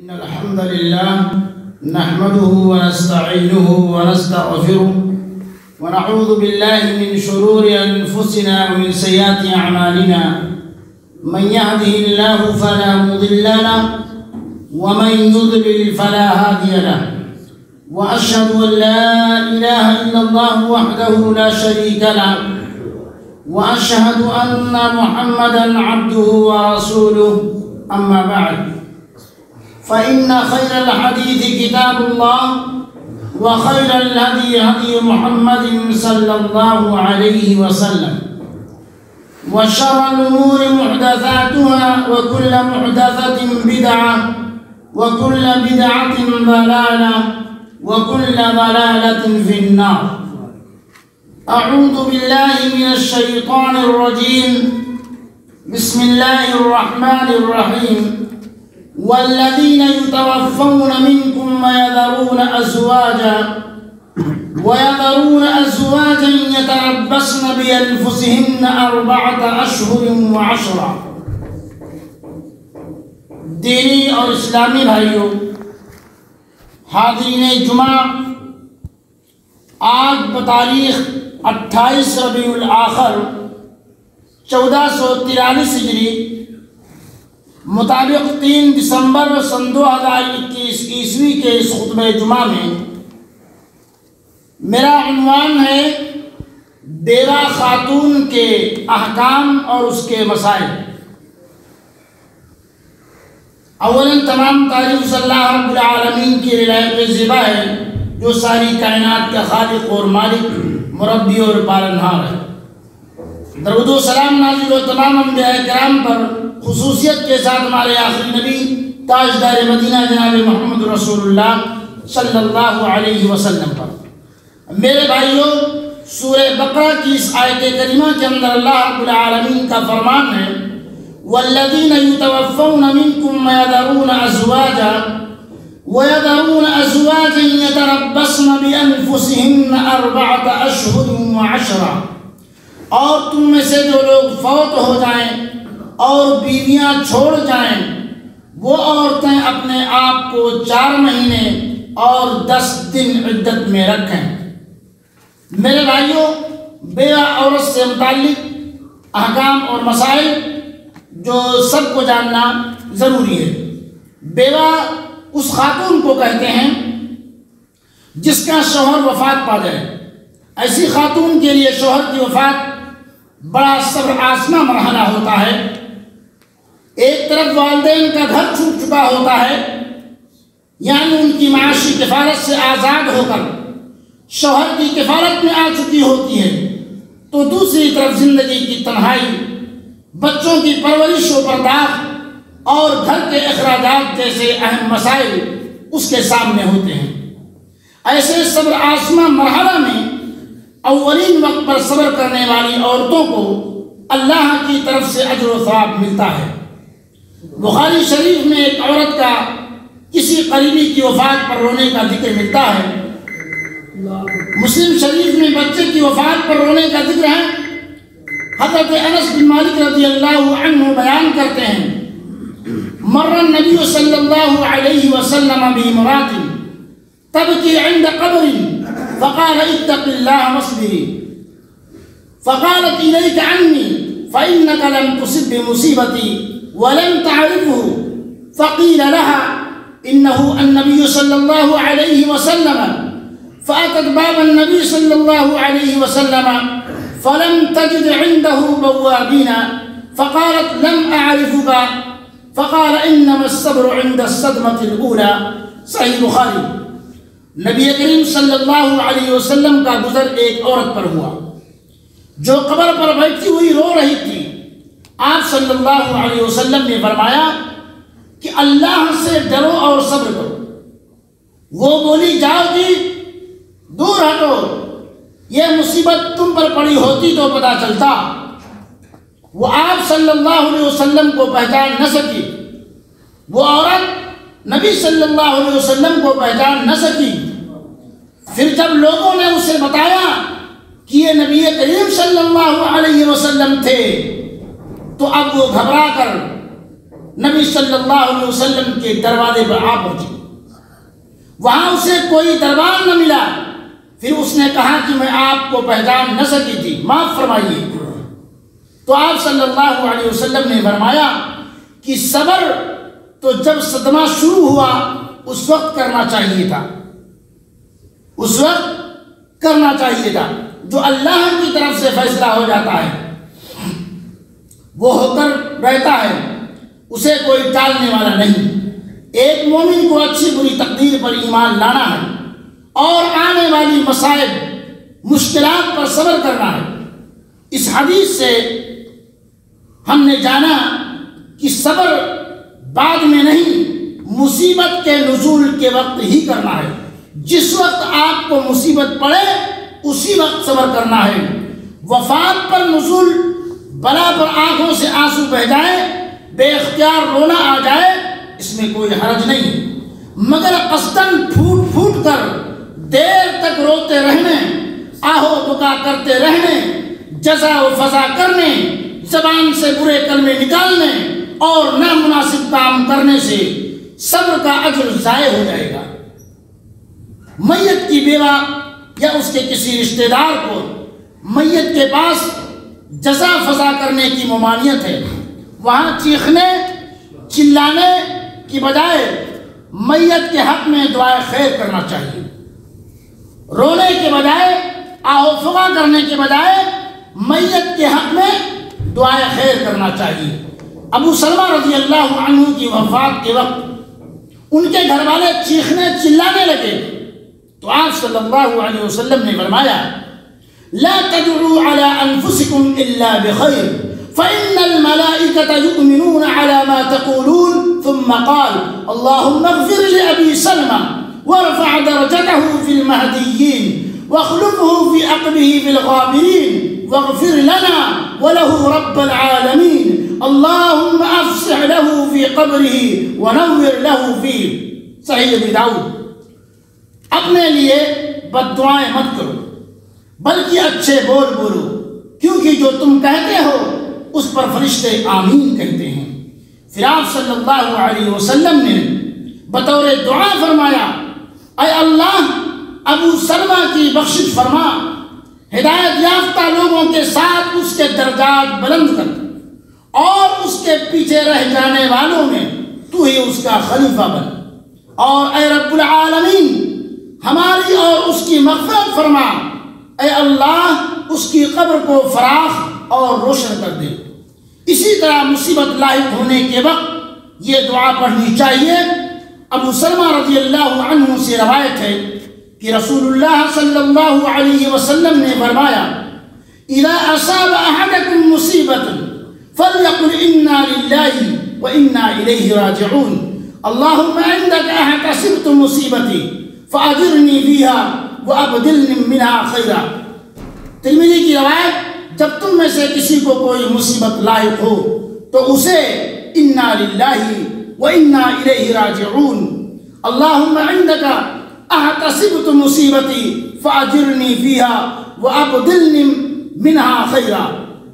إن الحمد لله نحمده ونستعينه ونستغفره ونعوذ بالله من شرور أنفسنا ومن سيئات أعمالنا من يهده الله فلا مضل له ومن يضلل فلا هادي له وأشهد أن لا إله إلا الله وحده لا شريك له وأشهد أن محمدًا عبده ورسوله أما بعد فإن خير الحديث كتاب الله وخير الهدي هدي محمد صلى الله عليه وسلم وشر الأمور محدثاتها وكل محدثة بدعة وكل بدعة ضلالة وكل ضلالة في النار. أعوذ بالله من الشيطان الرجيم. بسم الله الرحمن الرحيم. والذين يتوفون منكم ويذرون أزواجا يتربصن بأنفسهن 4 أشهر و10. دینی اور اسلامی بھائیوں، حاضرین جمعہ، آج بتاریخ 28 ربیع الآخر 1443 ہجری مطابق 3 دسمبر سن 2021 عیسوی کے اس خطبہ جمعہ میں میرا عنوان ہے بیوہ خاتون کے احکام اور اس کے مسائل۔ اولاً تمام تعریف صلی اللہ رب العالمین کی رعایت زیبا ہے جو ساری کائنات کا خالق اور مالک، مربی اور پالنہار ہے۔ درود و سلام نازل و تمام انبیاء کرام پر، خصوصیت کے ساتھ ہمارے آخری نبی تاجدار مدینہ جناب محمد رسول اللہ صلی اللہ علیہ وسلم پر۔ میرے بھائیوں، سورہ بقرہ کی اس آیت کریمہ کے اندر اللہ رب العالمین کا فرمان ہے وَالَّذِينَ يُتَوَفَّوْنَ مِنْكُمْ وَيَذَرُونَ أَزْوَاجًا يَتَرَبَّصْنَ بِأَنفُسِهِنَّ 4 أَشْهُرٍ و10۔ اور تم میں سے جو لوگ فوت ہو جائیں اور بیویاں چھوڑ جائیں، وہ عورتیں اپنے آپ کو 4 مہینے اور 10 دن عدت میں رکھیں۔ میرے بھائیوں، بیوہ عورت سے متعلق احکام اور مسائل جو سب کو جاننا ضروری ہے۔ بیوہ اس خاتون کو کہتے ہیں جس کا شوہر وفات پا جائے۔ ایسی خاتون کے لیے شوہر کی وفات بڑا صبر آزما مرحلہ ہوتا ہے۔ ایک طرف والدین کا گھر چھوٹ چکا ہوتا ہے، یعنی ان کی معاشی کفالت سے آزاد ہو کر شوہر کی کفالت میں آ چکی ہوتی ہے، تو دوسری طرف زندگی کی تنہائی، بچوں کی پرورش و پرداخت اور گھر کے اخراجات جیسے اہم مسائل اس کے سامنے ہوتے ہیں۔ ایسے صبر آزما مرحلہ میں اولین وقت پر صبر کرنے والی عورتوں کو اللہ کی طرف سے اجر و ثواب ملتا ہے۔ بخاری شریف میں ایک عورت کا کسی قریبی کی وفات پر رونے کا ذکر ملتا ہے۔ مسلم شریف میں بچے کی وفات پر رونے کا ذکر ہے۔ حضرت انس بن مالک رضی اللہ عنہ بیان کرتے ہیں مر النبی صلی اللہ علیہ وسلم بامرأة تبكي عند قبر فقال اتق الله واصبري فقالت إليك عني فإنك لم تصب بمصيبتي ولم تعرفه فقيل لها إنه النبي صلى الله عليه وسلم فأتت باب النبي صلى الله عليه وسلم فلم تجد عنده بوابين فقالت لم أعرفك فقال إنما الصبر عند الصدمة الأولى۔ صحیح بخاری۔ نبی کریم صلی اللہ علیہ وسلم کا گزر ایک عورت پر ہوا جو قبر پر بیٹھی ہوئی رو رہی تھی۔ آپ صلی اللہ علیہ وسلم نے فرمایا کہ اللہ سے ڈرو اور صبر کرو۔ وہ بولی جاؤ جی دور ہٹو، یہ مصیبت تم پر پڑی ہوتی تو پتہ چلتا۔ وہ آپ صلی اللہ علیہ وسلم کو پہچان نہ سکی، وہ عورت نبی صلی اللہ علیہ وسلم کو پہچان نہ سکی۔ پھر جب لوگوں نے اسے بتایا کہ یہ نبی کریم صلی اللہ علیہ وسلم تھے، تو اب وہ گھبرا کر نبی صلی اللہ علیہ وسلم کے دروازے پر آ پہنچی۔ وہاں اسے کوئی دربار نہ ملا۔ پھر اس نے کہا کہ میں آپ کو پہچان نہ سکی تھی، معاف فرمائیے۔ تو آپ صلی اللہ علیہ وسلم نے فرمایا کہ صبر تو جب صدمہ شروع ہوا اس وقت کرنا چاہیے تھا، اس وقت کرنا چاہیے تھا۔ جو اللہ کی طرف سے فیصلہ ہو جاتا ہے وہ ہو کر رہتا ہے، اسے کوئی ٹالنے والا نہیں۔ ایک مومن کو اچھی بری تقدیر پر ایمان لانا ہے اور آنے والی مصائب مشکلات پر صبر کرنا ہے۔ اس حدیث سے ہم نے جانا کہ صبر بعد میں نہیں، مصیبت کے نزول کے وقت ہی کرنا ہے۔ جس وقت آپ کو مصیبت پڑے اسی وقت صبر کرنا ہے۔ وفات پر نزول، بلا پر آنکھوں سے آنسو بہہ جائے، بے اختیار رونا آ جائے، اس میں کوئی حرج نہیں، مگر قصداً پھوٹ پھوٹ کر دیر تک روتے رہنے، آہو بکا کرتے رہنے، جزا و فضا کرنے، زبان سے برے کلمے نکالنے اور نامناسب کام کرنے سے صبر کا اجر ضائع ہو جائے گا۔ میت کی بیوہ یا اس کے کسی رشتہ دار کو میت کے پاس جزا فضا کرنے کی ممانعت ہے۔ وہاں چیخنے چلانے کی بجائے میت کے حق میں دعائے خیر کرنا چاہیے۔ رونے کے بجائے، آہو فغاں کرنے کے بجائے میت کے حق میں دعائے خیر کرنا چاہیے۔ ابو سلمہ رضی اللہ عنہ کی وفات کے وقت ان کے گھر والے چیخنے چلانے لگے تو آپ صلی اللہ علیہ وسلم نے فرمایا لا تدعوا على انفسكم الا بخير فان الملائكه يؤمنون على ما تقولون ثم قال اللهم اغفر لابي سلمى وارفع درجته في المهديين واخلفه في عقبه في الغابرين واغفر لنا وله رب العالمين اللهم افسح له في قبره ونور له فيه۔ صحیح ابی داؤد۔ اپنے لیے بد دعائیں مت کرو بلکہ اچھے بول بولو، کیونکہ جو تم کہتے ہو اس پر فرشتے آمین کہتے ہیں۔ پھر آپ صلی اللہ علیہ وسلم نے بطور دعا فرمایا اے اللہ ابو سلمہ کی بخشش فرما، ہدایت یافتہ لوگوں کے ساتھ اس کے درجات بلند کر، اور اس کے پیچھے رہ جانے والوں میں تو ہی اس کا خلیفہ بن، اور اے رب العالمین ہماری اور اس کی مغفرت فرما، اے اللہ اس کی قبر کو فراخ اور روشن کر دے۔ اسی طرح مصیبت لاحق ہونے کے وقت یہ دعا پڑھنی چاہیے۔ ابو سلمہ رضی اللہ عنہ سے روایت ہے کہ رسول اللہ صلی اللہ علیہ وسلم نے فرمایا اذا اصاب احدکم مصیبت فلیقل انا للہ وانا الیہ راجعون اللہم عندک احتسبت مصیبتی فاجرنی فیہا وَأَبْدِلْنِ مِنْهَا خَيْرًا۔ ترمذی کی روایت، جب تم میں سے کسی کو کوئی مصیبت لاحق ہو تو اسے اِنَّا لِلَّهِ وَإِنَّا إِلَيْهِ رَاجِعُونَ اللہم عندک احتسبت مصیبتی فاجرنی فیہا وَأَبْدِلْنِ مِنْهَا خَيْرًا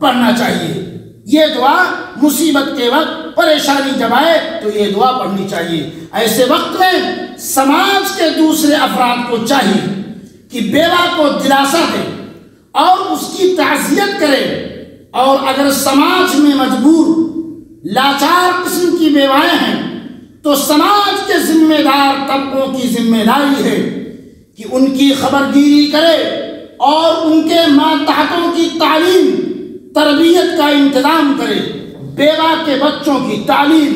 پڑھنا چاہیے۔ یہ دعا مصیبت کے وقت پریشانی جب آئے تو یہ دعا پڑھنی چاہیے۔ ایسے وقت میں سماج کے دوسرے افراد کو چاہیے کہ بیوہ کو دلاسا دے اور اس کی تعزیت کرے، اور اگر سماج میں مجبور لاچار قسم کی بیوائیں ہیں تو سماج کے ذمہ دار طبقوں کی ذمہ داری ہے کہ ان کی خبرگیری کرے اور ان کے ماتحتوں کی تعلیم تربیت کا انتظام کرے۔ بیوہ کے بچوں کی تعلیم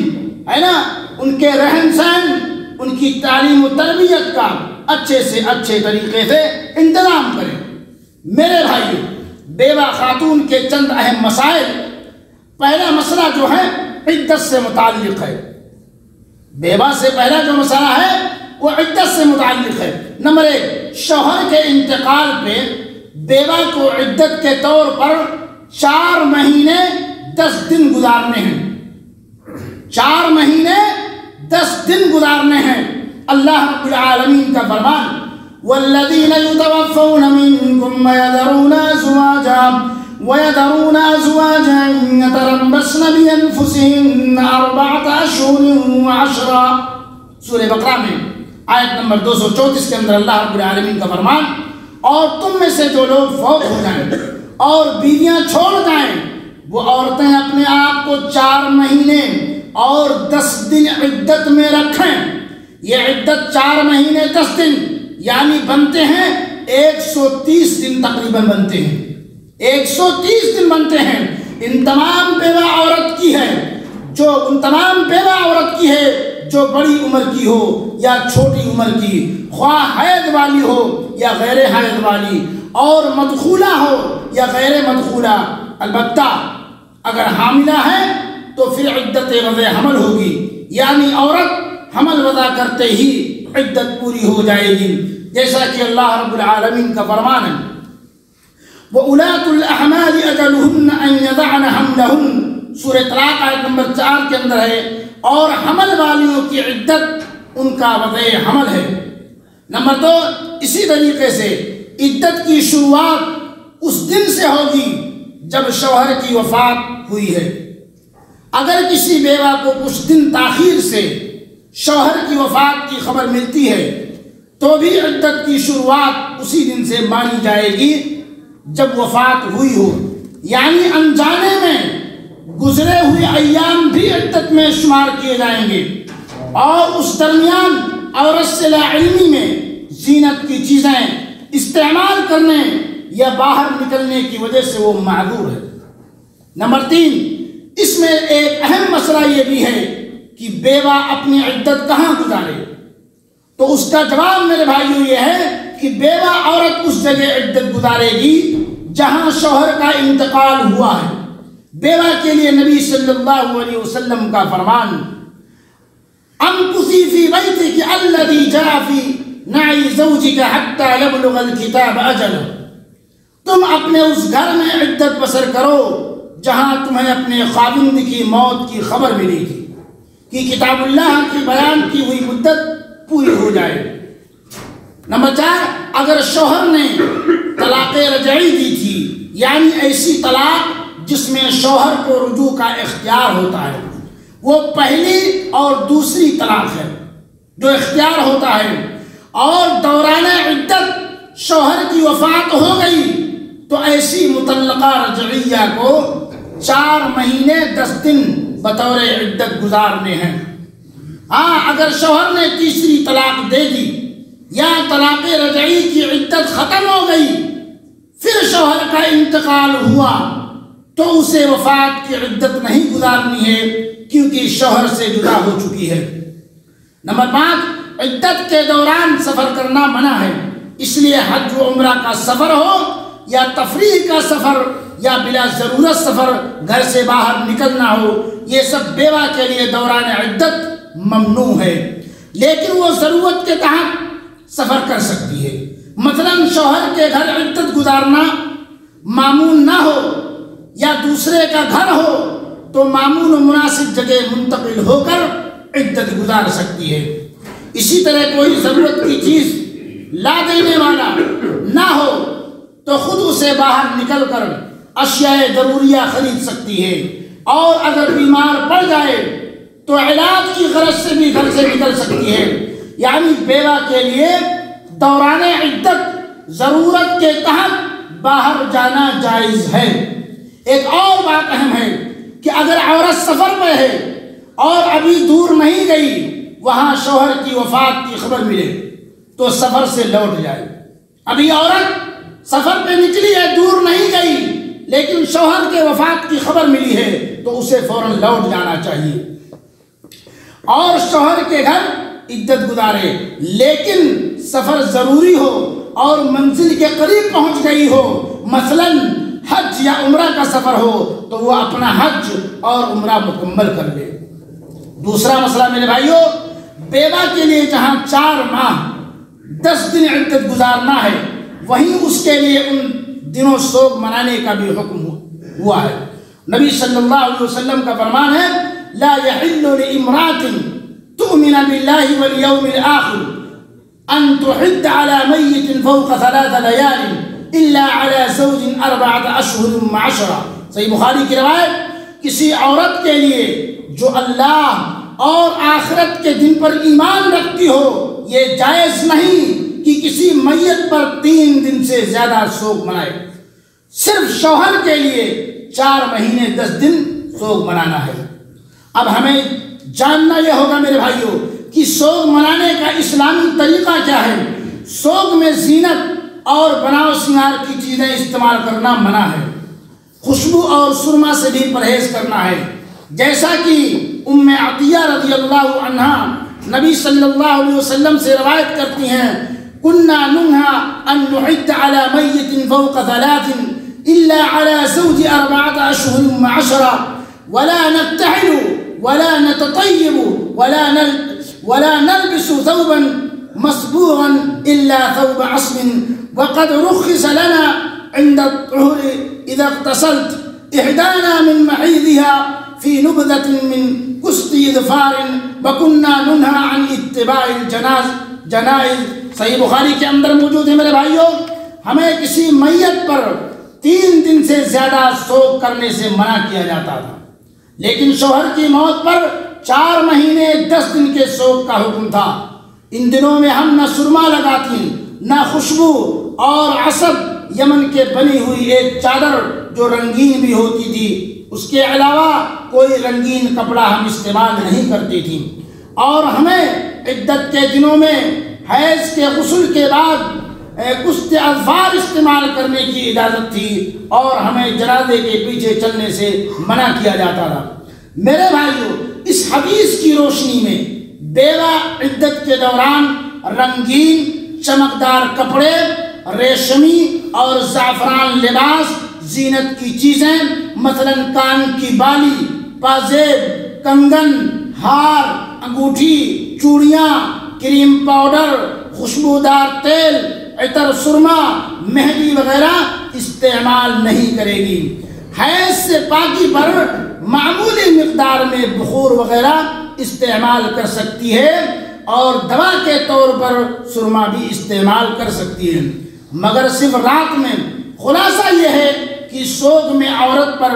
ہے نا، ان کے رہن سہن، ان کی تعلیم و تربیت کا اچھے سے اچھے طریقے سے انتظام کرے۔ میرے بھائیو، بیوہ خاتون کے چند اہم مسائل۔ پہلا مسئلہ جو ہے عدت سے متعلق ہے۔ بیوہ سے پہلا جو مسئلہ ہے وہ عدت سے متعلق ہے۔ نمبر 1، شوہر کے انتقال پہ بیوہ کو عدت کے طور پر 4 مہینے 10 دن گزارنے ہیں۔ 4 مہینے 10 دن گزارنے ہیں۔ اللہ رب العالمین کا فرمان والذین یتوفون منکم ویذرون ازواجا وَيَذَرُونَ أَزْوَاجًا يَتَرَبَّصْنَ بِأَنفُسِهِنَّ 4 أَشْهُرٍ وَعَشْرًا۔ سورہ بقرہ میں آیت نمبر 234 کے اندر اللہ رب العالمین کا فرمان، اور تم میں سے جو لوگ فوت ہو جائیں اور بیویاں چھوڑ جائیں، وہ عورتیں اپنے آپ کو 4 مہینے اور 10 دن عدت میں رکھیں۔ یہ عدت 4 مہینے 10 دن یعنی بنتے ہیں 130 دن تقریباً بنتے ہیں، 130 دن بنتے ہیں۔ ان تمام بیوہ عورت کی ہے جو بڑی عمر کی ہو یا چھوٹی عمر کی، خواہ حیض والی ہو یا غیر حیض والی، اور مدخولہ ہو یا غیر مدخولہ۔ البتہ اگر حاملہ ہے تو پھر عدت وضع حمل ہوگی، یعنی عورت حمل وضع کرتے ہی عدت پوری ہو جائے گی، جیسا کہ اللہ رب العالمین کا فرمان ہے وَأُولَاتُ الْأَحْمَالِ أَجَلُهُنَّ أَن يَضَعْنَ حَمْلَهُنَّ۔ سورہ طلاق آیت نمبر 4 کے اندر ہے، اور حمل والیوں کی عدت ان کا وضع حمل ہے۔ نمبر 2، اسی طریقے سے عدت کی شروعات اس دن سے ہوگی جب شوہر کی وفات ہوئی ہے۔ اگر کسی بیوہ کو کچھ دن تاخیر سے شوہر کی وفات کی خبر ملتی ہے تو بھی عدت کی شروعات اسی دن سے مانی جائے گی جب وفات ہوئی ہو، یعنی انجانے میں گزرے ہوئے ایام بھی عدت میں شمار کیے جائیں گے، اور اس درمیان عورت سے لاعلمی میں زینت کی چیزیں استعمال کرنے یا باہر نکلنے کی وجہ سے وہ معذور ہے۔ نمبر 3، اس میں ایک اہم مسئلہ یہ بھی ہے کہ بیوہ اپنی عدت کہاں گزارے، تو اس کا جواب میرے بھائیوں یہ ہے کہ بیوہ عورت اس جگہ عدت گزارے گی جہاں شوہر کا انتقال ہوا ہے۔ بیوہ کے لیے نبی صلی اللہ علیہ وسلم کا فرمان امکثی فی بیتک الذی جاء فی نعی زوجک حتی یبلغ الکتاب اجلہ، تم اپنے اس گھر میں عدت بسر کرو جہاں تمہیں اپنے خاوند کی موت کی خبر ملی تھی، کہ کتاب اللہ کی بیان کی ہوئی مدت پوری ہو جائے۔ نمبر 4، اگر شوہر نے طلاق رجعی دی تھی، یعنی ایسی طلاق جس میں شوہر کو رجوع کا اختیار ہوتا ہے، وہ پہلی اور دوسری طلاق ہے جو اختیار ہوتا ہے، اور دوران عدت شوہر کی وفات ہو گئی تو ایسی مطلقہ رجعیہ کو 4 مہینے 10 دن بطور عدت گزارنے ہیں۔ ہاں، اگر شوہر نے تیسری طلاق دے دی یا طلاق رجعی کی عدت ختم ہو گئی، پھر شوہر کا انتقال ہوا تو اسے وفات کی عدت نہیں گزارنی ہے، کیونکہ شوہر سے جدا ہو چکی ہے۔ نمبر 5، عدت کے دوران سفر کرنا منع ہے، اس لیے حج و عمرہ کا سفر ہو یا تفریح کا سفر یا بلا ضرورت سفر، گھر سے باہر نکلنا ہو، یہ سب بیوہ کے لیے دوران عدت ممنوع ہے، لیکن وہ ضرورت کے تحت سفر کر سکتی ہے۔ مثلا شوہر کے گھر عدت گزارنا معمول نہ ہو یا دوسرے کا گھر ہو تو معمول و مناسب جگہ منتقل ہو کر عدت گزار سکتی ہے۔ اسی طرح کوئی ضرورت کی چیز لا دینے والا نہ ہو تو خود اسے باہر نکل کر اشیاء ضروریہ خرید سکتی ہے، اور اگر بیمار پڑ جائے تو علاج کی غرض سے بھی گھر سے نکل سکتی ہے۔ یعنی بیوہ کے لیے دوران عدت ضرورت کے تحت باہر جانا جائز ہے۔ ایک اور بات اہم ہے کہ اگر عورت سفر میں ہے اور ابھی دور نہیں گئی، وہاں شوہر کی وفات کی خبر ملے تو سفر سے لوٹ جائے۔ ابھی عورت سفر پہ نکلی ہے، دور نہیں گئی، لیکن شوہر کے وفات کی خبر ملی ہے تو اسے فوراً لوٹ جانا چاہیے اور شوہر کے گھر عدت گزارے۔ لیکن سفر ضروری ہو اور منزل کے قریب پہنچ گئی ہو، مثلا حج یا عمرہ کا سفر ہو، تو وہ اپنا حج اور عمرہ مکمل کر لے۔ دوسرا مسئلہ میرے بھائیوں، بیوہ کے لیے جہاں 4 ماہ 10 دن عدت گزارنا ہے، وہیں اس کے لیے ان دنوں سوگ منانے کا بھی حکم ہوا ہے۔ نبی صلی اللہ علیہ وسلم کا فرمان ہے لا يحل لامرأة تؤمن بالله واليوم الآخر أن تحد على ميت فوق 3 ليال إلا على زوج 4 أشهر و10۔ صحیح بخاری کی روایت، کسی عورت کے لیے جو اللہ اور آخرت کے دن پر ایمان رکھتی ہو، یہ جائز نہیں کہ کسی میت پر 3 دن سے زیادہ سوگ منائے۔ صرف شوہر کے لیے 4 مہینے 10 دن سوگ منانا ہے۔ اب ہمیں جاننا یہ ہوگا میرے بھائیوں کہ سوگ منانے کا اسلامی طریقہ کیا ہے۔ سوگ میں زینت اور بناؤ سنگار کی چیزیں استعمال کرنا منع ہے۔ خوشبو اور سرما سے بھی پرہیز کرنا ہے، جیسا کہ ام عطیہ رضی اللہ عنہا نبی صلی اللہ علیہ وسلم سے روایت کرتی ہیں، كنا ننهى أن نعد على ميت فوق 3 إلا على زوج 4 أشهر و10، ولا نبتعد ولا نتطيب ولا نلبس ثوبا مصبوغا إلا ثوب عصب، وقد رخص لنا عند الطهور إذا اغتسلت إحدانا من محيضها في نبذة من كست إظفار، وكنا ننهى عن اتباع الجنائز۔ صحیح بخاری کے اندر موجود ہے میرے بھائیوں، ہمیں کسی میت پر 3 دن سے زیادہ سوگ کرنے سے منع کیا جاتا تھا، لیکن شوہر کی موت پر 4 مہینے 10 دن کے سوگ کا حکم تھا۔ ان دنوں میں ہم نہ سرما لگاتی، نہ خوشبو، اور عصب یمن کے بنی ہوئی ایک چادر جو رنگین بھی ہوتی تھی، اس کے علاوہ کوئی رنگین کپڑا ہم استعمال نہیں کرتی تھی، اور ہمیں عدت کے دنوں میں حیض کے غسل کے بعد کشت اظفار استعمال کرنے کی اجازت تھی، اور ہمیں جنازے کے پیچھے چلنے سے منع کیا جاتا تھا۔ میرے بھائیوں، اس حدیث کی روشنی میں بیوہ عدت کے دوران رنگین چمکدار کپڑے، ریشمی اور زعفران لباس، زینت کی چیزیں مثلا کان کی بالی، پازیب، کنگن، ہار، انگوٹھی، چوڑیاں، کریم پاؤڈر، خوشبودار تیل، عطر، سرما، مہندی وغیرہ استعمال نہیں کرے گی۔ حیض سے پاکی پر معمولی مقدار میں بخور وغیرہ استعمال کر سکتی ہے، اور دوا کے طور پر سرما بھی استعمال کر سکتی ہے، مگر صرف رات میں۔ خلاصہ یہ ہے کہ سوگ میں عورت پر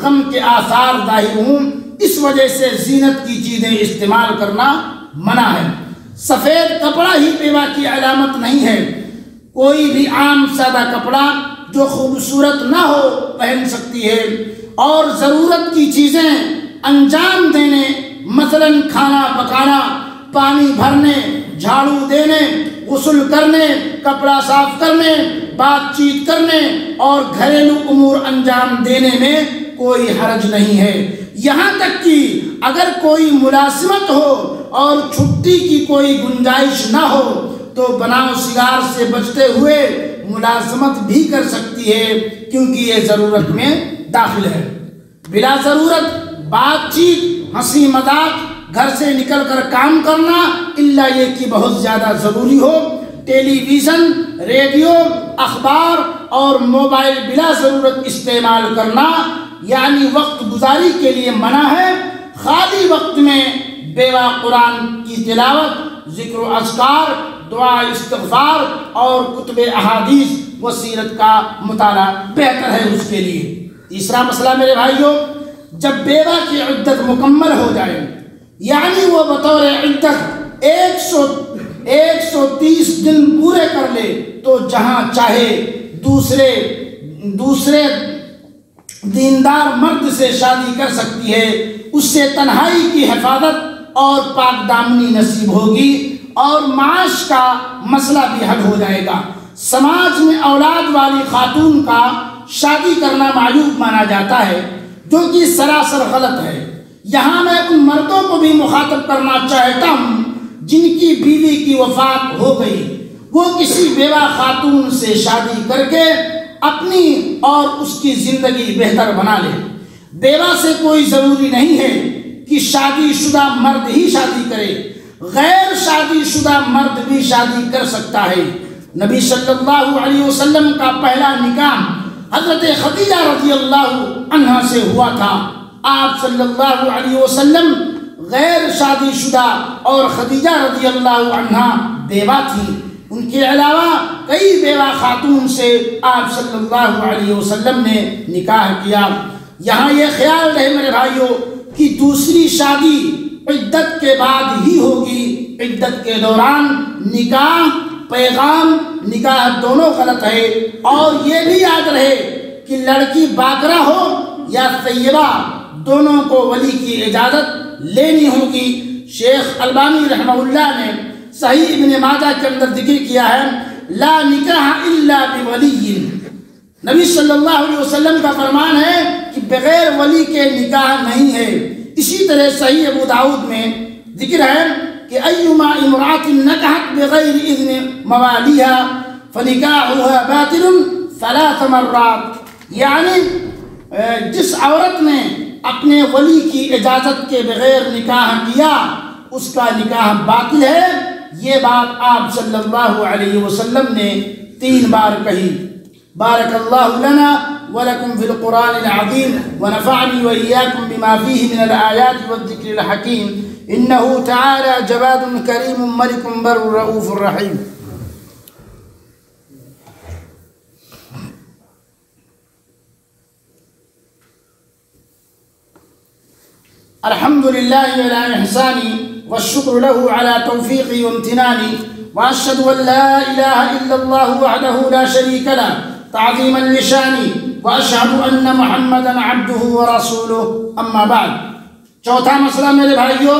غم کے آثار ظاہر ہوں، اس وجہ سے زینت کی چیزیں استعمال کرنا منع ہے۔ سفید کپڑا ہی بیوہ کی علامت نہیں ہے، کوئی بھی عام سادہ کپڑا جو خوبصورت نہ ہو پہن سکتی ہے، اور ضرورت کی چیزیں انجام دینے مثلا کھانا پکانا، پانی بھرنے، جھاڑو دینے، غسل کرنے، کپڑا صاف کرنے، بات چیت کرنے اور گھریلو امور انجام دینے میں کوئی حرج نہیں ہے۔ یہاں تک کہ اگر کوئی ملازمت ہو اور چھٹی کی کوئی گنجائش نہ ہو تو بناؤ سگار سے بچتے ہوئے ملازمت بھی کر سکتی ہے، کیونکہ یہ ضرورت میں داخل ہے۔ بلا ضرورت بات چیت، ہنسی مذاق، گھر سے نکل کر کام کرنا الا یہ کہ بہت زیادہ ضروری ہو، ٹیلی ویژن، ریڈیو، اخبار اور موبائل بلا ضرورت استعمال کرنا یعنی وقت گزاری کے لیے منع ہے۔ خالی وقت میں بیوہ قرآن کی تلاوت، ذکر و اذکار، دعا استغفار اور کتب احادیث و سیرت کا مطالعہ بہتر ہے اس کے لیے۔ تیسرا مسئلہ میرے بھائیوں، جب بیوہ کی عدت مکمل ہو جائے، یعنی وہ بطور عدت 130 دن پورے کر لے، تو جہاں چاہے دوسرے دیندار مرد سے شادی کر سکتی ہے، اس سے تنہائی کی حفاظت اور پاک دامنی نصیب ہوگی، اور معاش کا مسئلہ بھی حل ہو جائے گا۔ سماج میں اولاد والی خاتون کا شادی کرنا معیوب مانا جاتا ہے، جو کہ سراسر غلط ہے۔ یہاں میں ان مردوں کو بھی مخاطب کرنا چاہتا ہوں جن کی بیوی کی وفات ہو گئی، وہ کسی بیوہ خاتون سے شادی کر کے اپنی اور اس کی زندگی بہتر بنا لے۔ بیوہ سے کوئی ضروری نہیں ہے کہ شادی شدہ مرد ہی شادی کرے، غیر شادی شدہ مرد بھی شادی کر سکتا ہے۔ نبی صلی اللہ علیہ وسلم کا پہلا نکاح حضرت خدیجہ رضی اللہ عنہا سے ہوا تھا۔ آپ صلی اللہ علیہ وسلم غیر شادی شدہ اور خدیجہ رضی اللہ عنہا بیوہ تھی۔ ان کے علاوہ کئی بیوہ خاتون سے آپ صلی اللہ علیہ وسلم نے نکاح کیا۔ یہاں یہ خیال رہے میرے بھائیوں کہ دوسری شادی عدت کے بعد ہی ہوگی، عدت کے دوران نکاح، پیغام نکاح دونوں غلط ہے۔ اور یہ بھی یاد رہے کہ لڑکی باکرہ ہو یا طیبہ، دونوں کو ولی کی اجازت لینی ہوگی۔ شیخ البانی رحمہ اللہ نے صحیح ابن ماجہ کے اندر ذکر کیا ہے، لا نکاح الا بولی۔ نبی صلی اللہ علیہ وسلم کا فرمان ہے کہ بغیر ولی کے نکاح نہیں ہے۔ اسی طرح صحیح ابو داؤد میں ذکر ہے کہ ایما امرأة نکحت بغیر اذن موالیہا فنکاحها باطل 3 مرات، یعنی جس عورت نے اپنے ولی کی اجازت کے بغیر نکاح کیا اس کا نکاح باطل ہے۔ یہ بات آپ صلی اللہ علیہ وسلم نے 3 بار کہی۔ بارک اللہ لنا ولکم فی القرآن العظیم ونفعنی وإیاکم بما فیہ من الآیات والذکر الحکیم، انہ تعالی جواد کریم ملک بر رؤوف الرحیم۔ الحمد للہ علی احسانی والشکر له على توفیقی وامتنانی، واشهد ان لا الہ الا اللہ وحدہ لا شریک له تعظیما لشانی، واشهد ان محمدا عبدہ ورسولہ، اما بعد۔ چوتھا مسئلہ میرے بھائیوں،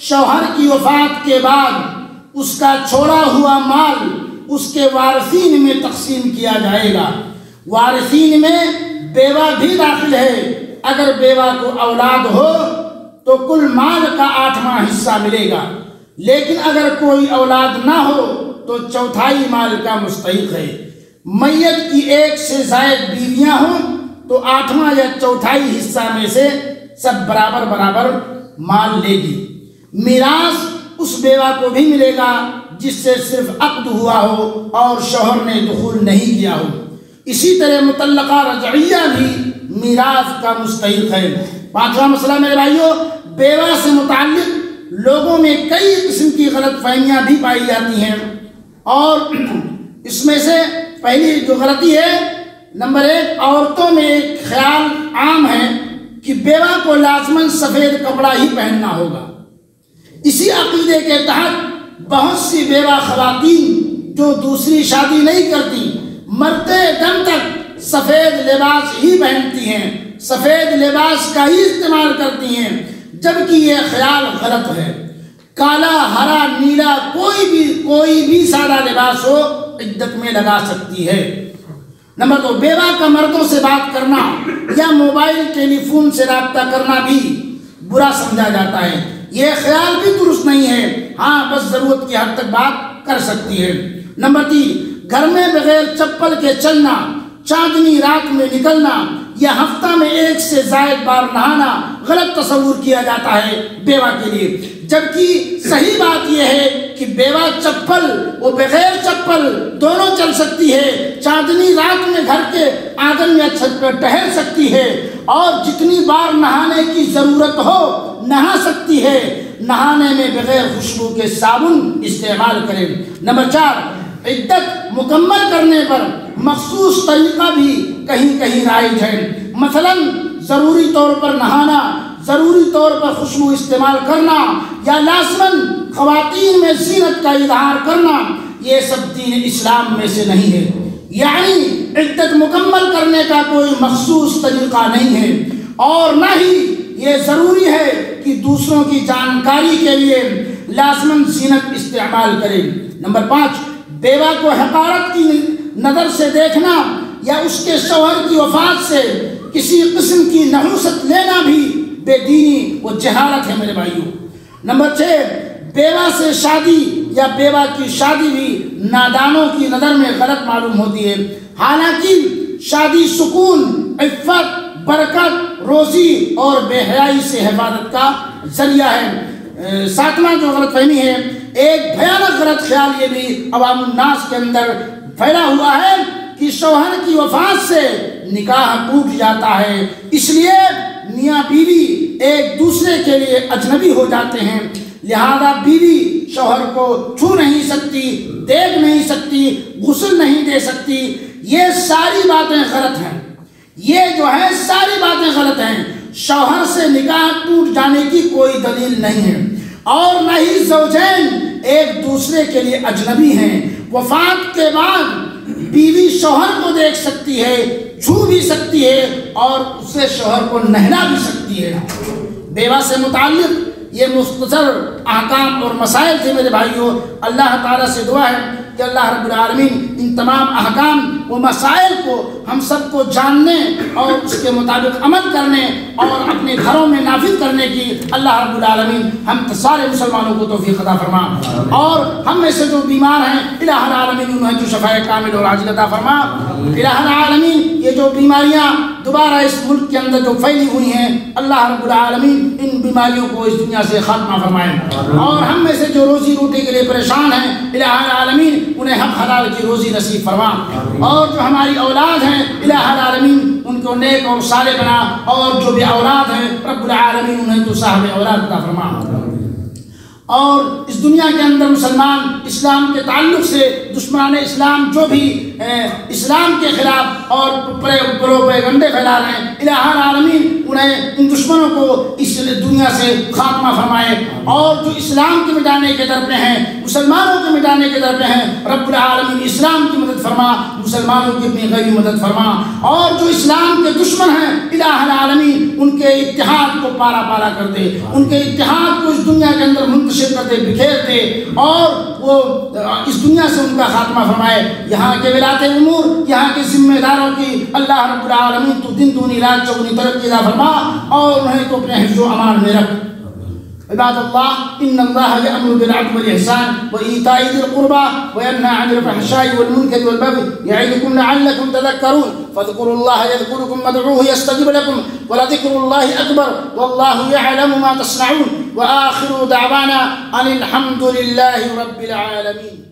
شوہر کی وفات کے بعد اس کا چھوڑا ہوا مال اس کے وارثین میں تقسیم کیا جائے گا۔ وارثین میں بیوہ بھی داخل ہے۔ اگر بیوہ کو اولاد ہو تو کل مال کا 8واں حصہ ملے گا، لیکن اگر کوئی اولاد نہ ہو تو 1/4 مال کا مستحق ہے۔ میت کی 1 سے زائد بیویاں ہوں تو 8واں یا 1/4 حصہ میں سے سب برابر برابر مال لے گی۔ میراث اس بیوہ کو بھی ملے گا جس سے صرف عقد ہوا ہو اور شوہر نے دخول نہیں کیا ہو۔ اسی طرح مطلقہ رجعیہ بھی میراث کا مستحق ہے۔ 5واں مسئلہ میرے بھائیوں، بیوہ سے متعلق لوگوں میں کئی قسم کی غلط فہمیاں بھی پائی جاتی ہیں، اور اس میں سے پہلی جو غلطی ہے، نمبر 1، عورتوں میں ایک خیال عام ہے کہ بیوہ کو لازماً سفید کپڑا ہی پہننا ہوگا۔ اسی عقیدے کے تحت بہت سی بیوہ خواتین جو دوسری شادی نہیں کرتی مرتے دم تک سفید لباس ہی پہنتی ہیں، سفید لباس کا ہی استعمال کرتی ہیں، جبکہ یہ خیال غلط ہے۔ کالا، ہرا، نیلا کوئی بھی سادہ لباس ہو عدت میں لگا سکتی ہے۔ نمبر 2، بیوہ کا مردوں سے بات کرنا یا موبائل ٹیلی فون سے رابطہ کرنا بھی برا سمجھا جاتا ہے۔ یہ خیال بھی درست نہیں ہے، ہاں بس ضرورت کی حد تک بات کر سکتی ہے۔ نمبر 3، گھر میں بغیر چپل کے چلنا، چاندنی رات میں نکلنا یا ہفتہ میں 1 سے زائد بار نہانا غلط تصور کیا جاتا ہے بیوہ کے لیے، جبکہ صحیح بات یہ ہے کہ بیوہ چپل و بغیر چپل دونوں چل سکتی ہے، چاندنی رات میں گھر کے آنگن یا چھت پر ٹہل سکتی ہے، اور جتنی بار نہانے کی ضرورت ہو نہا سکتی ہے۔ نہانے میں بغیر خوشبو کے صابن استعمال کریں۔ نمبر 4، عدت مکمل کرنے پر مخصوص طریقہ بھی کہیں کہیں رائج ہے، مثلا ضروری طور پر نہانا، ضروری طور پر خوشبو استعمال کرنا، یا لازماً خواتین میں زینت کا اظہار کرنا، یہ سب دین اسلام میں سے نہیں ہے۔ یعنی عدت مکمل کرنے کا کوئی مخصوص طریقہ نہیں ہے، اور نہ ہی یہ ضروری ہے کہ دوسروں کی جانکاری کے لیے لازماً زینت استعمال کریں۔ نمبر 5، بیوہ کو حقارت کی نظر سے دیکھنا یا اس کے شوہر کی وفات سے کسی قسم کی نحوست لینا بھی بے دینی و جہالت ہے میرے بھائیوں۔ نمبر 6، بیوہ سے شادی یا بیوہ کی شادی بھی نادانوں کی نظر میں غلط معلوم ہوتی ہے، حالانکہ شادی سکون، عفت، برکت، روزی اور بے حیائی سے حفاظت کا ذریعہ ہے۔ 7واں جو غلط فہمی ہے، ایک بھیانک غلط خیال یہ بھی عوام الناس کے اندر پھیلا ہوا ہے کہ شوہر کی وفات سے نکاح ٹوٹ جاتا ہے، اس لیے میاں بیوی ایک دوسرے کے لیے اجنبی ہو جاتے ہیں۔ لہذا بیوی شوہر کو چھو نہیں سکتی، دیکھ نہیں سکتی، غسل نہیں دے سکتی۔ یہ ساری باتیں غلط ہیں، یہ جو ہے ساری باتیں غلط ہیں۔ شوہر سے نکاح ٹوٹ جانے کی کوئی دلیل نہیں ہے، اور نہ ہی زوجین ایک دوسرے کے لیے اجنبی ہیں۔ وفات کے بعد بیوی شوہر کو دیکھ سکتی ہے، چھو بھی سکتی ہے، اور اسے شوہر کو نہلا بھی سکتی ہے۔ بیوہ سے متعلق یہ مختصر احکام اور مسائل تھے میرے بھائیوں۔ اللہ تعالیٰ سے دعا ہے کہ اللہ رب العالمین ان تمام احکام و مسائل کو ہم سب کو جاننے اور اس کے مطابق عمل کرنے اور اپنے گھروں میں نافذ کرنے کی اللہ رب العالمین ہم سارے مسلمانوں کو توفیق عطا فرما، اور ہم میں سے جو بیمار ہیں الہ العالمین انہیں جو شفاء کامل اور عاجل عطا فرما۔ الہ العالمین یہ جو بیماریاں دوبارہ اس ملک کے اندر جو پھیلی ہوئی ہیں، اللہ رب العالمین ان بیماریوں کو اس دنیا سے خاتمہ فرمائے، اور ہم میں سے جو روزی روٹی کے لیے پریشان ہیں الہ العالمین انہیں حق حلال کی روزی نصیب فرما، اور جو ہماری اولاد ہیں الہ العالمین ان کو نیک اور صالح بنا، اور جو بھی اولاد ہیں رب العالمین انہیں تو صاحب اولاد عطا فرما۔ اور اس دنیا کے اندر مسلمان اسلام کے تعلق سے دشمنان اسلام جو بھی اسلام کے خلاف اور پروپیگنڈے پھیلا رہے ہیں، الہ العالمین انہیں ان دشمنوں کو اس دنیا سے خاتمہ فرمائے، اور جو اسلام کے مٹانے کے در پہ ہیں، مسلمانوں کے مٹانے کے در پہ ہیں، رب العالمین اسلام کی مدد فرما، مسلمانوں کی اپنی غیبی مدد فرما، اور جو اسلام کے دشمن ہیں الہ العالمین ان کے اتحاد کو پارا پارا کر دے، ان کے اتحاد کو اس دنیا کے اندر منتشر کر دے، بکھیر دے، اور وہ اس دنیا سے ان کا خاتمہ فرمائے۔ یہاں کے ولایت امور، یہاں کے ذمہ داروں کی اللہ رب العالمین تو دن دونی رات چوگنی ترقی عطا فرما، اور انہیں تو اپنے حفظ و امان میں رکھ۔ عباد اللہ ان اللہ یأمر بالعدل والإحسان وإیتاء ذی القربى وینہی عن الفحشاء والمنکر والبغی یعظکم لعلکم تذکرون فاذکروا اللہ یذکرکم وادعوہ یستجب لکم ولذکر اللہ اکبر واللہ یعلم ما تصنعون وآخر دعوانا ان الحمد للہ رب العالمین۔